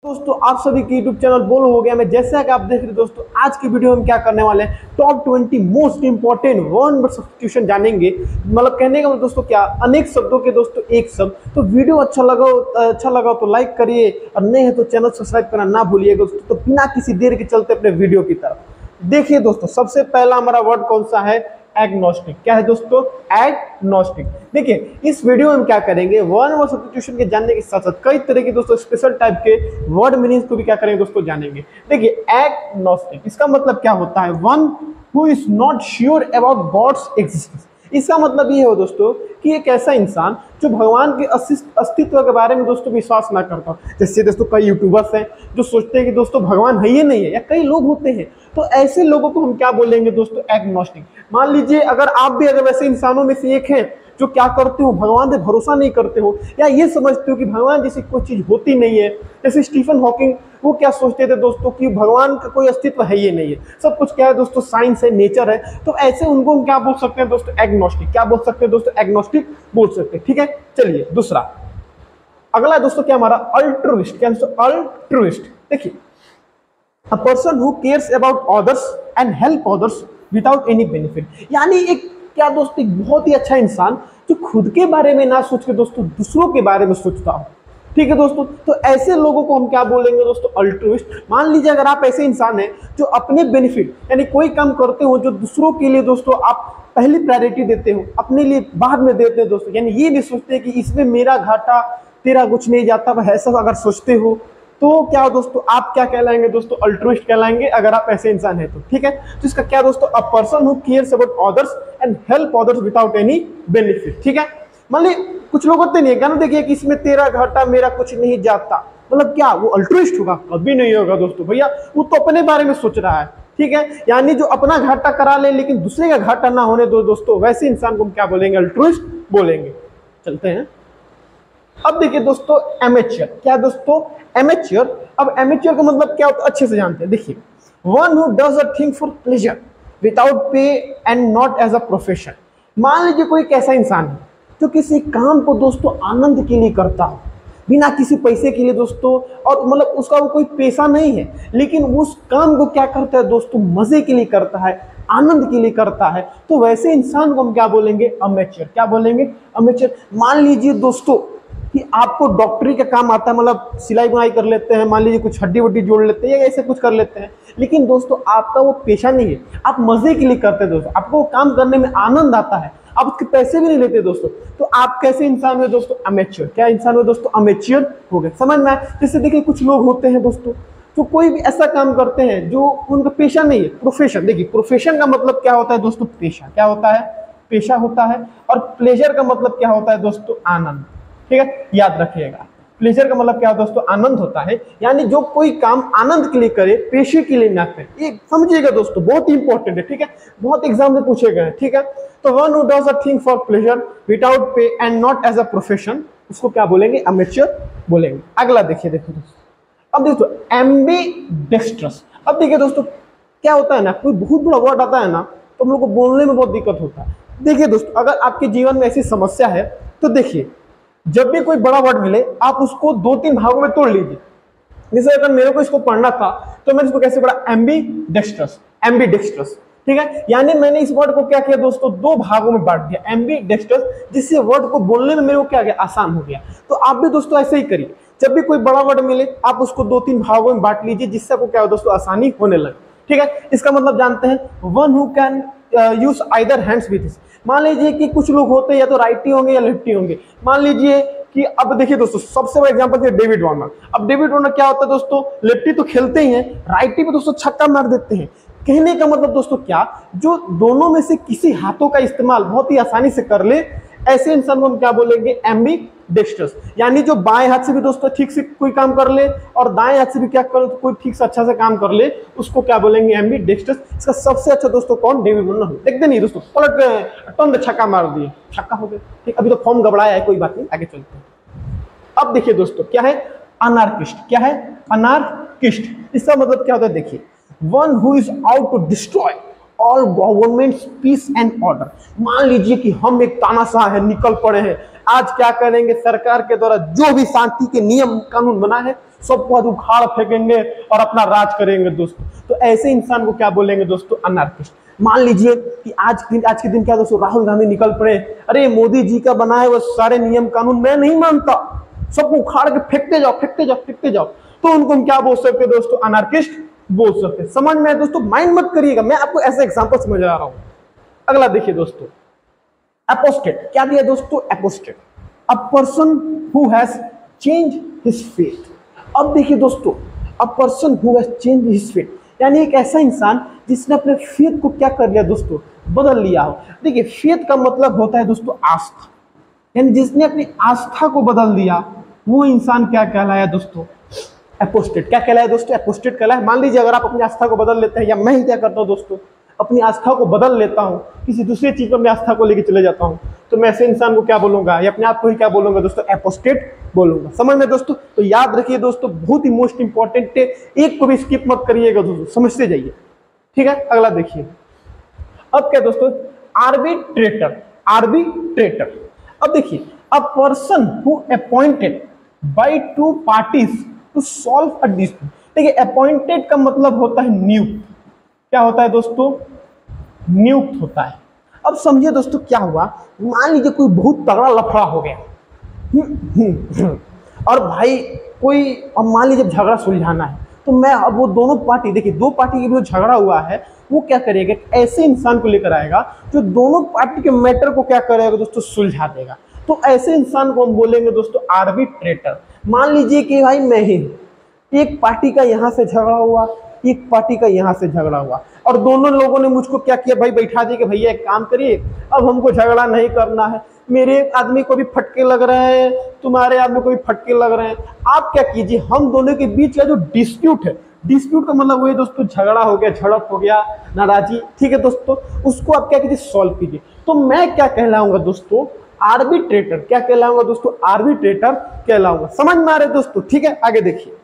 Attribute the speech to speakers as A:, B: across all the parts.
A: दोस्तों आप सभी के YouTube चैनल बोलो हो गया मैं जैसा कि आप देख रहे हैं दोस्तों आज की वीडियो में क्या करने वाले हैं top 20 most important one word substitution जानेंगे। मतलब कहने का मतलब दोस्तों क्या अनेक शब्दों के दोस्तों एक शब्द। तो वीडियो अच्छा लगा तो लाइक करिए और नहीं है तो चैनल सब्सक्राइब करना ना भूलिएगा दोस्तों। तो बिना किसी देर के चलते अपने वीडियो की तरफ देखिए दोस्तों। सबसे पहला हमारा वर्ड कौन सा है? एग्नोस्टिक। क्या है दोस्तों? एग्नोस्टिक। देखिए इस वीडियो में हम क्या करेंगे वन वर्ड सब्स्टिट्यूशन के जानने के साथ साथ कई तरह के दोस्तों स्पेशल टाइप के वर्ड मीनिंग्स को भी क्या करेंगे दोस्तों जानेंगे। देखिए एग्नोस्टिक इसका मतलब क्या होता है? One who is not sure about God's existence. इसका मतलब ये हो दोस्तों कि एक ऐसा इंसान जो भगवान के अस्तित्व के बारे में दोस्तों विश्वास ना करता। जैसे दोस्तों कई यूट्यूबर्स हैं जो सोचते हैं कि दोस्तों भगवान है ही नहीं है, या कई लोग होते हैं तो ऐसे लोगों को हम क्या बोलेंगे दोस्तों? एग्नोस्टिक। मान लीजिए अगर आप भी अगर वैसे इंसानों में से एक हैं जो क्या करते हो, भगवान पे भरोसा नहीं करते हो या ये समझते हो कि भगवान जैसी कोई चीज होती नहीं है। जैसे स्टीफन हॉकिंग वो क्या सोचते थे दोस्तों कि भगवान का कोई अस्तित्व है ही नहीं है, सब कुछ क्या है दोस्तों साइंस है, नेचर है। तो ऐसे उनको हम क्या बोल सकते हैं दोस्तों? एग्नोस्टिक। क्या बोल सकते हैं दोस्तों? एग्नोस्टिक बोल सकते हैं। ठीक है, चलिए दूसरा अगला दोस्तों क्या हमारा? अल्ट्रुइस्ट। क्या दोस्तों? अल्ट्रुइस्ट। देखिए a person who cares about others and help others without any benefit। यानी एक क्या दोस्तों एक बहुत ही अच्छा इंसान जो खुद के बारे में ना सोच के दोस्तों दूसरों के बारे में सोचता हो। ठीक है दोस्तों, तो ऐसे लोगों को हम क्या बोलेंगे दोस्तों? अल्ट्रुइस्ट। मान लीजिए अगर आप ऐसे इंसान हैं जो अपने बेनिफिट यानी कोई काम करते हो जो दूसरों के लिए दोस्तों आप पहली प्रायोरिटी देते हो, अपने लिए बाद में देते हो दोस्तों, यानी ये नहीं सोचते कि इसमें मेरा घाटा तेरा कुछ नहीं जाता, वह ऐसा अगर सोचते हो तो क्या दोस्तों आप क्या कहलाएंगे दोस्तों? अल्ट्रुइस्ट कहलाएंगे अगर आप ऐसे इंसान हैं तो। ठीक है, तो इसका क्या दोस्तों? A person who cares about others and help others without any benefit. ठीक है, मान ली कुछ लोग होते नहीं है, कहना देखिए कि इसमें तेरा घाटा मेरा कुछ नहीं जाता, मतलब क्या वो अल्ट्रुइस्ट होगा? कभी नहीं होगा दोस्तों। भैया वो तो अपने बारे में सोच रहा है। ठीक है, यानी जो अपना घाटा करा ले लेकिन दूसरे का घाटा ना होने दो दोस्तों, वैसे इंसान को हम क्या बोलेंगे? अल्ट्रुइस्ट बोलेंगे। चलते हैं अब देखिए दोस्तों एमेच्योर। क्या दोस्तों? एमेच्योर। अब एमेच्योर का मतलब क्या होता है अच्छे से जानते हैं। देखिए one who does a thing for pleasure without pay and not as a profession. मान लीजिए कोई कैसा इंसान है जो किसी काम को दोस्तों आनंद के लिए करता हो, बिना किसी पैसे के लिए दोस्तों, और मतलब उसका वो कोई पेशा नहीं है लेकिन उस काम को क्या करता है दोस्तों? मजे के लिए करता है, आनंद के लिए करता है। तो वैसे इंसान को हम क्या बोलेंगे? अमेच्योर। क्या बोलेंगे? अमेच्योर। मान लीजिए दोस्तों कि आपको डॉक्टरी का काम आता है, मतलब सिलाई बुनाई कर लेते हैं, मान लीजिए कुछ हड्डी वड्डी जोड़ लेते हैं या ऐसे कुछ कर लेते हैं, लेकिन दोस्तों आपका वो पेशा नहीं है, आप मजे के लिए करते हैं दोस्तों, आपको वो काम करने में आनंद आता है, आप उसके पैसे भी नहीं लेते दोस्तों। तो आप कैसे इंसान हुए दोस्तों? अमेच्योर। क्या इंसान हुए दोस्तों? अमेच्योर हो गए। समझ में आए? जैसे देखिए कुछ लोग होते हैं दोस्तों जो कोई भी ऐसा काम करते हैं जो उनका पेशा नहीं है, प्रोफेशन। देखिए प्रोफेशन का मतलब क्या होता है दोस्तों? पेशा। क्या होता है? पेशा होता है। और प्लेजर का मतलब क्या होता है दोस्तों? आनंद। ठीक है, याद रखिएगा प्लेजर का मतलब क्या दोस्तों? आनंद होता है। यानी जो कोई काम आनंद के लिए करे, पेशे के लिए ना करे, ये समझिएगा दोस्तों, बहुत इंपॉर्टेंट है। ठीक है, बहुत एग्जाम में पूछे गए। ठीक है, तो one who does a thing for pleasure without pay and not as a profession, उसको क्या बोलेंगे? अमेच्योर बोलेंगे। अगला देखिए देखिए दोस्तों, अब देखो एम्बिडेक्स्ट्रस। अब देखिए दोस्तों क्या होता है ना, कोई बहुत बड़ा वर्ड आता है ना तो हम लोग को बोलने में बहुत दिक्कत होता है। देखिए दोस्तों अगर आपके जीवन में ऐसी समस्या है तो देखिए जब भी कोई बड़ा वर्ड मिले आप उसको 2-3 भागों में तोड़ लीजिए। जैसे अगर मेरे को इसको पढ़ना था तो मैंने इसको कैसे पढ़ा? एम्बिडेक्स्ट्रस। एम्बिडेक्स्ट्रस। ठीक है, यानी मैंने इस वर्ड को क्या किया दोस्तों? 2 भागों में बांट दिया, एम्बिडेक्स्ट्रस, जिससे वर्ड को बोलने में मेरे को क्या गया? आसान हो गया। तो आप भी दोस्तों ऐसे ही करिए, जब भी कोई बड़ा वर्ड मिले आप उसको 2-3 भागों में बांट लीजिए, जिससे आपको क्या हो दोस्तों? आसानी होने लगे। ठीक है, इसका मतलब जानते हैं, one who can use either hands with his. मान लीजिए कि कुछ लोग होते हैं या तो राइटी होंगे या लेफ्टी होंगे। मान लीजिए कि अब देखिए दोस्तों सबसे बड़ा एग्जांपल है डेविड वार्नर। अब डेविड वार्नर क्या होता है दोस्तों? लेफ्टी तो खेलते ही हैं, राइटी पे दोस्तों छक्का मार देते हैं। कहने का मतलब दोस्तों क्या, जो दोनों में से किसी हाथों का इस्तेमाल बहुत ही आसानी से कर ले, ऐसे इंसान को हम क्या बोलेंगे? एम्बिडेक्स्ट्रस। यानी जो बाएं हाथ से भी दोस्तों ठीक से कोई काम कर ले और दाएं हाथ से भी क्या कर कोई ठीक से अच्छा से काम कर ले, उसको क्या बोलेंगे? एम्बिडेक्स्ट्रस। इसका सबसे अच्छा दोस्तों कौन? David Warner. देखते नहीं दोस्तों, पलट गए, टन छक्का मार दिए, छक्का हो गया। ठीक, अभी तो फॉर्म घबराया है, कोई बात नहीं, आगे चलते हैं। अब देखिए दोस्तों क्या है? अनार्किस्ट। क्या है? अनार्किस्ट। इसका मतलब क्या होता है? देखिए one who is out to destroy all governments peace and order. मान लीजिए कि हम एक तानाशाह है, निकल पड़े हैं, आज क्या करेंगे, सरकार के द्वारा जो भी शांति के नियम कानून बना है सबको आज उखाड़ फेंकेंगे और अपना राज करेंगे दोस्तों। तो ऐसे इंसान को क्या बोलेंगे दोस्तों, अनार्किस्ट। मान लीजिए कि आज के दिन क्या दोस्तों, राहुल गांधी निकल पड़े, अरे मोदी जी का बनाए वो सारे नियम कानून मैं नहीं मानता, सबको उखाड़ के फेंकते जाओ फेंकते जाओ फेंकते जाओ, तो उनको हम क्या बोल सकते हैं दोस्तों, अनार्किस्ट बोल सकते हैं। समझ में आए दोस्तों, माइंड मत करिएगा, मैं आपको ऐसे एग्जांपल समझ आ रहा हूं। अगला देखिए दोस्तों, एपोस्टेट। क्या दिया दोस्तों, apostate, a person who has change his faith. अब देखिए दोस्तों, a person who has change his faith यानी एक ऐसा इंसान जिसने अपने फेथ को क्या कर लिया दोस्तों, बदल लिया हो। देखिए फेथ का मतलब होता है दोस्तों आस्था, यानी जिसने अपनी आस्था को बदल दिया वो इंसान क्या कहलाया दोस्तों, एपोस्टेट। क्या कहलाया दोस्तों, एपोस्टेट कहलाया। मान लीजिए अगर आप अपनी आस्था को बदल लेते हैं, या मैं ही क्या करता हूँ दोस्तों, अपनी आस्था को बदल लेता हूँ, किसी दूसरी चीज पर अपनी आस्था को लेकर चले जाता हूँ, तो मैं ऐसे इंसान को क्या बोलूंगा, या अपने आप को ही क्या बोलूंगा दोस्तों, एपोस्टेट बोलूंगा। समझ में दोस्तों। तो याद रखिए दोस्तों, बहुत ही मोस्ट इंपॉर्टेंट है, एक को भी स्किप मत करिएगा दोस्तों, समझते जाइए, ठीक है। अगला देखिए, अब क्या दोस्तों, आर्बिट्रेटर। आर्बिट्रेटर, अब देखिए, a person who appointed by two parties to solve a dispute. देखिए अपॉइंटेड का मतलब होता है नियुक्त। क्या होता है दोस्तों, नियुक्त होता है। अब समझिए दोस्तों क्या हुआ, मान लीजिए कोई बहुत तगड़ा लफड़ा हो गया और भाई कोई, अब मान लीजिए झगड़ा सुलझाना है, तो मैं अब वो दोनों पार्टी, देखिए दो पार्टी के बीच झगड़ा हुआ है, वो क्या करेगा, ऐसे इंसान को लेकर आएगा जो दोनों पार्टी के मैटर को क्या करेगा दोस्तों, सुलझा देगा। तो ऐसे इंसान को हम बोलेंगे दोस्तों आर्बिट्रेटर। मान लीजिए कि भाई मैं ही, एक पार्टी का यहाँ से झगड़ा हुआ, एक पार्टी का यहाँ से झगड़ा हुआ, और दोनों लोगों ने मुझको क्या किया भाई, बैठा दिया कि भैया एक काम करिए, अब हमको झगड़ा नहीं करना है, मेरे आदमी को भी फटके लग रहे हैं, तुम्हारे आदमी को भी फटके लग रहे हैं, आप क्या कीजिए, हम दोनों के बीच का जो डिस्प्यूट है, डिस्प्यूट का मतलब वही दोस्तों झगड़ा हो गया, झड़प हो गया, नाराजी, ठीक है दोस्तों, उसको आप क्या कीजिए, सॉल्व कीजिए। तो मैं क्या कहलाऊंगा दोस्तों, आर्बिट्रेटर। क्या कहलाऊंगा दोस्तों, आर्बिट्रेटर कहलाऊंगा। समझ में आ रहे दोस्तों, ठीक है। आगे देखिए,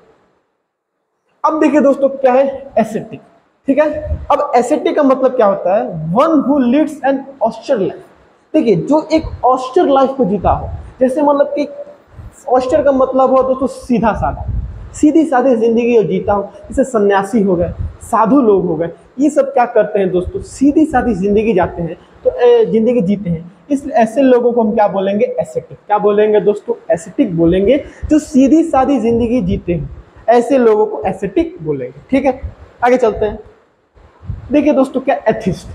A: अब देखिए दोस्तों क्या है, एसेटिक, ठीक है। अब एसेटिक का मतलब क्या होता है, one who leads an austere life. देखिए जो एक ऑस्टर लाइफ को जीता हो, जैसे मतलब कि ऑस्टर का मतलब हो दोस्तों सीधा साधा, सीधी सादी जिंदगी जीता हो, जैसे सन्यासी हो गए, साधु लोग हो गए, ये सब क्या करते हैं दोस्तों, सीधी सादी जिंदगी जाते हैं, तो जिंदगी जीते हैं। इसलिए ऐसे लोगों को हम क्या बोलेंगे, एसेटिक। क्या बोलेंगे दोस्तों, एसेटिक बोलेंगे, जो सीधी सादी जिंदगी जीते हैं, ऐसे लोगों को एसेटिक बोलेंगे, ठीक है। आगे चलते हैं, देखिए दोस्तों क्या एथिस्ट।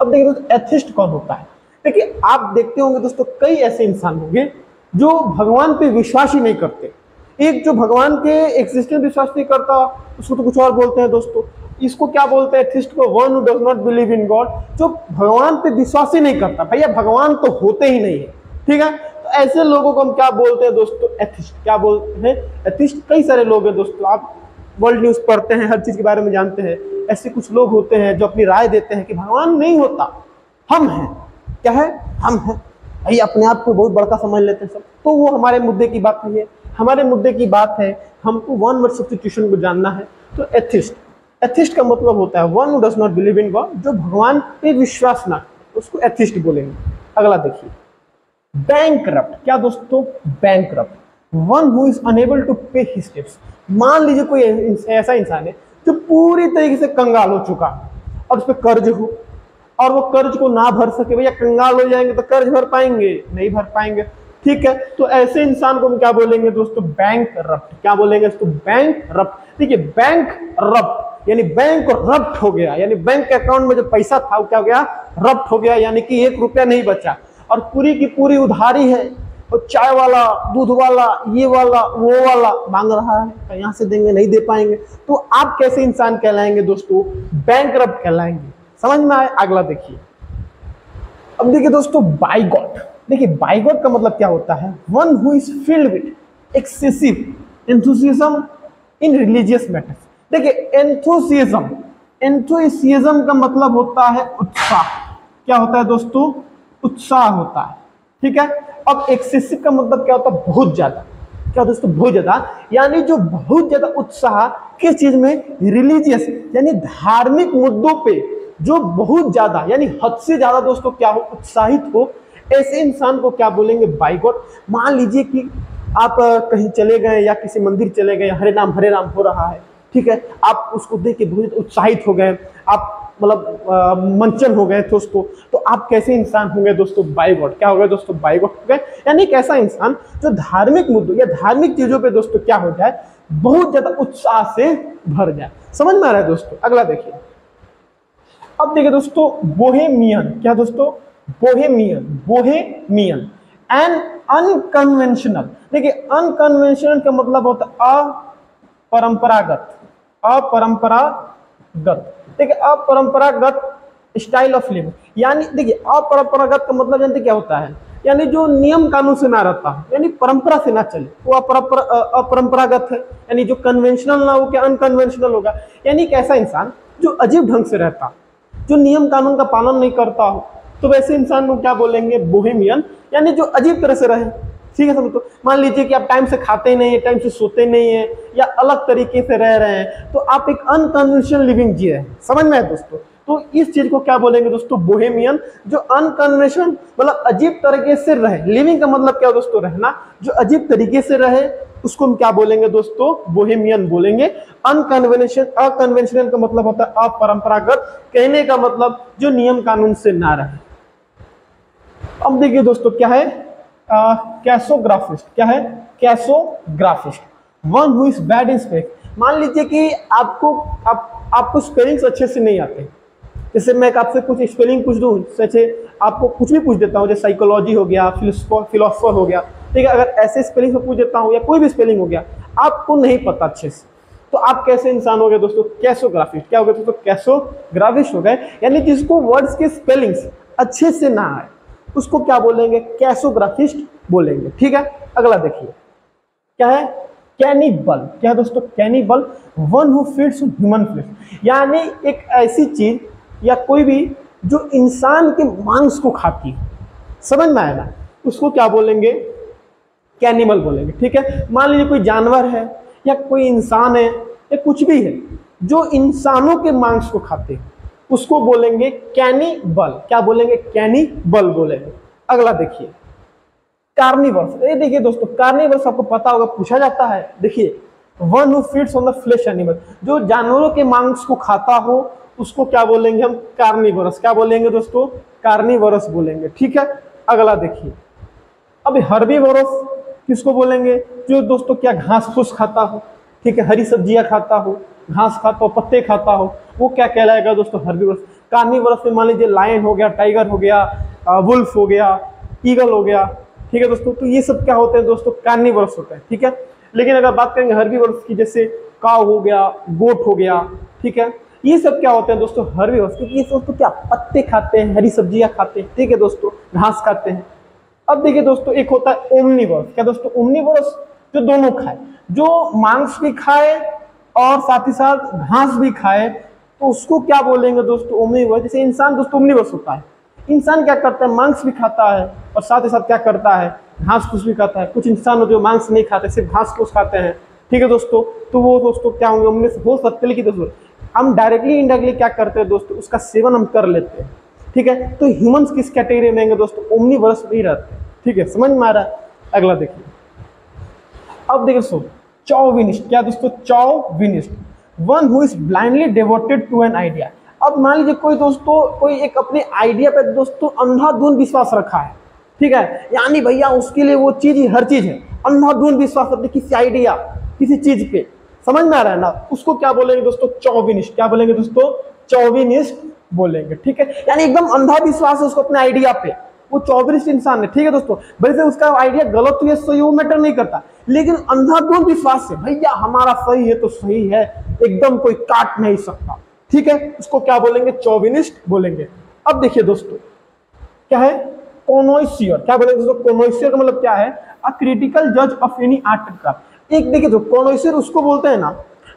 A: अब देखिए दोस्तों एथिस्ट कौन होता है, देखिए आप देखते होंगे दोस्तों कई ऐसे इंसान होंगे जो भगवान पे विश्वास ही नहीं करते। एक जो भगवान के एक्सिस्टेंस विश्वास नहीं करता, उसको तो कुछ और बोलते हैं दोस्तों, इसको क्या बोलते हैं, एथिस्ट को, one who does not believe in God, जो भगवान पे विश्वास ही नहीं करता, भैया भगवान तो होते ही नहीं है, ठीक है। तो ऐसे लोगों को हम क्या बोलते हैं दोस्तों, एथिस्ट। क्या बोलते हैं, एथिस्ट। कई सारे लोग हैं दोस्तों, आप वर्ल्ड न्यूज पढ़ते हैं, हर चीज के बारे में जानते हैं, ऐसे कुछ लोग होते हैं जो अपनी राय देते हैं कि भगवान नहीं होता, हम हैं। क्या है, हम हैं, भाई अपने आप को बहुत बड़का समझ लेते हैं सब। तो वो हमारे मुद्दे की बात नहीं है, हमारे मुद्दे की बात है, हमको वन वर्ड सब्स्टिट्यूशन को जानना है। तो एथिस्ट, एथिस्ट का मतलब होता है one who does not believe in God, जो भगवान पे विश्वास ना, उसको एथिस्ट बोलेंगे। अगला देखिए, बैंकरप्ट। क्या दोस्तों, bankrupt, one who is unable to pay his debts. मान लीजिए कोई ऐसा इंसान है जो पूरी तरीके से कंगाल हो चुका और उस पर कर्ज हो, और वो कर्ज को ना भर सके, भैया कंगाल हो जाएंगे तो कर्ज भर पाएंगे, नहीं भर पाएंगे, ठीक है। तो ऐसे इंसान को हम क्या बोलेंगे दोस्तों, बैंकरप्ट। क्या बोलेंगे दोस्तों, बैंकरप्ट। देखिए बैंकरप्ट यानी बैंक रप्ट हो गया, यानी बैंक के अकाउंट में जो पैसा था वो क्या हो गया, रप्ट हो गया, यानी कि 1 रुपया नहीं बचा, और पूरी की पूरी उधारी है, और चाय वाला, दूध वाला, ये वाला, वो वाला मांग रहा है, यहाँ से देंगे, नहीं दे पाएंगे। तो आप कैसे इंसान कहलाएंगे दोस्तों, बैंकरप्ट कहलाएंगे। समझ में आए। अगला देखिए, अब देखिए दोस्तों बाय गॉड। देखिए बाय गॉड का मतलब क्या होता है, one who is filled with excessive enthusiasm in religious matters. देखिए एंथुसियाज्म, एंथुसियाज्म का मतलब होता है उत्साह। क्या होता है दोस्तों, उत्साह होता है, ठीक है। अब एक्सेसिव का मतलब क्या होता है, बहुत ज्यादा। क्या दोस्तों, बहुत ज्यादा, यानी जो बहुत ज्यादा उत्साह किस चीज में, रिलीजियस यानी धार्मिक मुद्दों पे जो बहुत ज्यादा यानी हद से ज्यादा दोस्तों क्या हो, उत्साहित हो, ऐसे इंसान को क्या बोलेंगे, बाइगॉट। मान लीजिए कि आप कहीं चले गए या किसी मंदिर चले गए, हरे राम हो रहा है, ठीक है, आप उसको देख के बहुत उत्साहित हो गए, आप मतलब मंचन हो गए दोस्तों, तो आप कैसे इंसान होंगे दोस्तों, बाइगॉट। क्या हो गए दोस्तों, बाइगॉट हो गए। यानी एक ऐसा इंसान जो धार्मिक मुद्दों या धार्मिक चीजों पे दोस्तों क्या हो जाए, बहुत ज्यादा उत्साह से भर जाए। समझ में आ रहा है दोस्तों। अगला देखिए, अब देखिए दोस्तों, बोहेमियन। क्या दोस्तों, बोहेमियन। Bohemian and unconventional. देखिए अनकन्वेंशनल का मतलब होता है अपरंपरागत। अपरंपरागत, देखिए अपरंपरागत स्टाइल ऑफ लिविंग। यानी देखिए अपरंपरागत का मतलब जानते क्या होता है, यानी जो नियम कानून से ना रहता है, यानी परंपरा से ना चले, वो अपरंपरागत है। यानी जो कन्वेंशनल ना हो क्या अनकन्वेंशनल होगा। यानी एक ऐसा इंसान जो अजीब ढंग से रहता, जो नियम कानून का पालन नहीं करता हो, तो वैसे इंसान को क्या बोलेंगे, बोहेमियन। यानी जो अजीब तरह से रहे, ठीक है समझो। मान लीजिए कि आप टाइम से खाते नहीं है, टाइम से सोते नहीं है, या अलग तरीके से रह रहे हैं, तो आप एक अनकन्वेंशनल लिविंग जी रहे हैं। समझ में आए दोस्तों। तो इस चीज को क्या बोलेंगे दोस्तों, बोहेमियन। जो अनकन्वेंशनल मतलब अजीब तरीके से रहे, लिविंग का मतलब क्या दोस्तों, रहना। जो अजीब तरीके से रहे उसको हम क्या बोलेंगे दोस्तों, बोहेमियन बोलेंगे। अनकन्वेंशनल का मतलब होता है अपरंपरागत, कहने का मतलब जो नियम कानून से ना रहे। अब देखिए दोस्तों क्या है, कैसोग्राफिस्ट। क्या है, cacographist, one who is bad in spelling. मान लीजिए कि आपको स्पेलिंग्स अच्छे से नहीं आते, जैसे मैं आपसे कुछ स्पेलिंग पूछ दूं, जैसे आपको कुछ भी पूछ देता हूं, जैसे साइकोलॉजी हो गया, फिलोसफर हो गया, ठीक है, अगर ऐसे स्पेलिंग से पूछ देता हूं या कोई भी स्पेलिंग हो गया, आपको नहीं पता अच्छे से, तो आप कैसे इंसान हो गए दोस्तों, कैसोग्राफिस्ट। क्या हो गए दोस्तों, कैसोग्राफिस्ट हो गए। यानी जिसको वर्ड्स के स्पेलिंग्स अच्छे से ना आए उसको क्या बोलेंगे, कैसोग्राफिस्ट बोलेंगे। ठीक है, अगला देखिए क्या है, कैनिबल। क्या है दोस्तों, cannibal, one who feeds human flesh. यानी एक ऐसी चीज या कोई भी जो इंसान के मांस को खाती है, समझ में आएगा, उसको क्या बोलेंगे, कैनिबल बोलेंगे। ठीक है, मान लीजिए कोई जानवर है या कोई इंसान है या कुछ भी है जो इंसानों के मांस को खाते हैं, उसको बोलेंगे कैनिबल। क्या बोलेंगे, कैनिबल बोलेंगे। अगला देखिए कार्निवर्स। ये देखिए दोस्तों, कार्निवर्स आपको पता होगा, पूछा जाता है। देखिए one who feeds on the flesh animal, जो जानवरों के मांस को खाता हो उसको क्या बोलेंगे हम, कार्निवरस। क्या बोलेंगे दोस्तों, कार्निवरस बोलेंगे। ठीक है, अगला देखिए अब हर्बीवोरस किसको बोलेंगे, जो दोस्तों क्या घास फूस खाता हो, ठीक है, हरी सब्जियां खाता हो, घास खाता हो, पत्ते खाता हो, वो क्या कहलाएगा दोस्तों, हर्बीवोरस। कार्निवोरस में मान लीजिए लायन हो गया, टाइगर हो गया, वुल्फ हो गया, ईगल हो गया, ठीक है दोस्तों, तो ये सब क्या होते हैं दोस्तों, कार्निवोरस होते हैं। ठीक है, लेकिन अगर बात करेंगे हर्बीवोरस की, जैसे काऊ हो गया, गोट हो गया, ठीक है, ये सब क्या होते हैं दोस्तों, हर्बीवोरस, क्योंकि ये दोस्तों क्या पत्ते खाते हैं, हरी सब्जियां खाते हैं, ठीक है दोस्तों, घास खाते हैं। अब देखिए दोस्तों एक होता है ओमनिवोरस। क्या दोस्तों, ओमनिवोरस, जो दोनों खाए, जो मांस भी खाए और साथ ही साथ घास भी खाए, तो उसको क्या बोलेंगे दोस्तों, ओमनिवोरस। जैसे इंसान दोस्तों ओमनिवोरस होता है, इंसान क्या करता है, मांस भी खाता है और साथ ही साथ क्या करता है, घास फूस भी खाता है। कुछ इंसान होते हैं जो मांस नहीं खाते, सिर्फ घास फूस खाते हैं, ठीक है दोस्तों, तो वो दोस्तों क्या होंगे, ओमनिवोरस हो सकते हैं। लेकिन दोस्तों हम डायरेक्टली इनडायरेक्टली क्या करते हैं दोस्तों, उसका सेवन हम कर लेते हैं। ठीक है, तो ह्यूमंस किस कैटेगरी में आएंगे दोस्तों, ओमनिवोरस में ही रहते हैं। ठीक है, समझ में आ रहा है। अगला देखिए, अब देखिए सो चौविनिस्ट। क्या दोस्तों, chauvinist, one who is blindly devoted to an idea. अब मान लीजिए कोई दोस्तों कोई एक अपने आइडिया पे दोस्तों अंधाधुंध विश्वास रखा है, ठीक है, यानी भैया उसके लिए वो चीज ही हर चीज है, अंधाधुंध विश्वास रखते किसी आइडिया, किसी चीज पे, समझ में आ रहा है ना, उसको क्या बोलेंगे दोस्तों, चौविनिस्ट। क्या बोलेंगे दोस्तों, चौविनिस्ट बोलेंगे। ठीक है, यानी एकदम अंधा विश्वास है उसको अपने आइडिया पे, वो चौविनिस्ट इंसान है। ठीक है दोस्तों, भले से उसका आइडिया गलत हो या सही हो मैटर नहीं करता, लेकिन अंधाधुंध विश्वास से भैया हमारा सही है तो सही है, एकदम कोई काट नहीं सकता। ठीक है, उसको क्या बोलेंगे, चौविनिस्ट बोलेंगे। अब देखिए दोस्तों क्या है, कॉनोइसियर। क्या बोलेंगे दोस्तों, कॉनोइसियर का मतलब क्या है, अ क्रिटिकल जज of any art and craft. एक देखिए तो कॉनोइसियर उसको बोलते हैं ना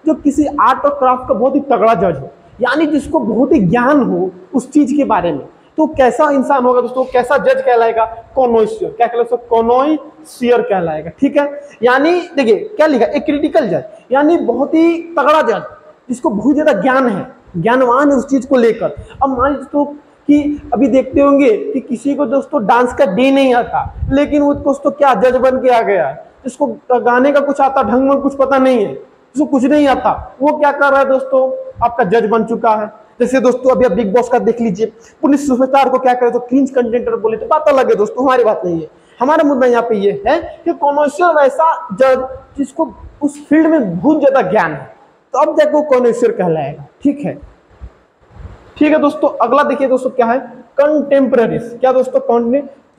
A: जो किसी आर्ट और क्राफ्ट का बहुत ही तगड़ा जज हो, यानी जिसको बहुत ही ज्ञान हो उस चीज के बारे में। तो कैसा इंसान होगा दोस्तों, कैसा जज कहलाएगा, कॉनोइसियर। क्या कहलाएगा, कॉनोइसियर कहलाएगा। ठीक है, यानी देखिए क्या लिखा, एक क्रिटिकल जज, यानी बहुत ही तगड़ा जज जिसको बहुत ज्यादा ज्ञान है, ज्ञानवान है उस चीज को लेकर। अब मान लीजिए तो कि अभी देखते होंगे कि किसी को दोस्तों डांस का डे नहीं आता, लेकिन वो दोस्तों क्या जज बन के आ गया है। जिसको गाने का कुछ आता ढंग में कुछ पता नहीं है, जिसको कुछ नहीं आता, वो क्या कर रहा है दोस्तों, आपका जज बन चुका है। जैसे दोस्तों अभी आप बिग बॉस का देख लीजिए, पुलिस सुपरस्टार को क्या करे तो क्रिंज कंटेंटर बोले, तो बात अलग है दोस्तों, हमारी बात नहीं है। हमारा मुद्दा यहाँ पे ये है कि कॉनोसियर वैसा जज जिसको उस फील्ड में बहुत ज्यादा ज्ञान है, तो अब देखो कॉनोसियर कहलाएगा। ठीक है दोस्तों, अगला देखिए दोस्तों क्या है, कंटेम्पररीज। क्या दोस्तों,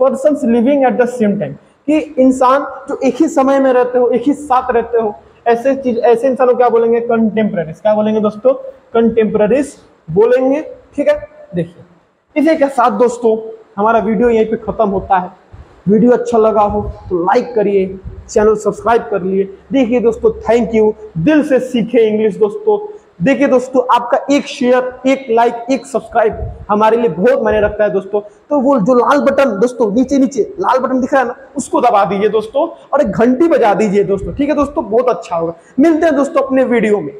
A: persons living at the same time, कि इंसान जो एक ही समय में रहते हो, एक ही साथ रहते हो, ऐसे इंसानों को क्या बोलेंगे, कंटेम्पररीज। क्या बोलेंगे दोस्तों, कंटेम्पररीज बोलेंगे। ठीक है, देखिए इसी के साथ दोस्तों हमारा वीडियो यहीं पे खत्म होता है। वीडियो अच्छा लगा हो तो लाइक करिए, चैनल सब्सक्राइब कर लिए। देखिए दोस्तों, थैंक यू, दिल से सीखे इंग्लिश दोस्तों। देखिए दोस्तों, आपका एक शेयर, एक लाइक, एक सब्सक्राइब हमारे लिए बहुत मायने रखता है दोस्तों। तो वो जो लाल बटन दोस्तों, नीचे लाल बटन दिख रहा है ना, उसको दबा दीजिए दोस्तों, और एक घंटी बजा दीजिए दोस्तों। ठीक है दोस्तों, बहुत अच्छा होगा। मिलते हैं दोस्तों अपने वीडियो में।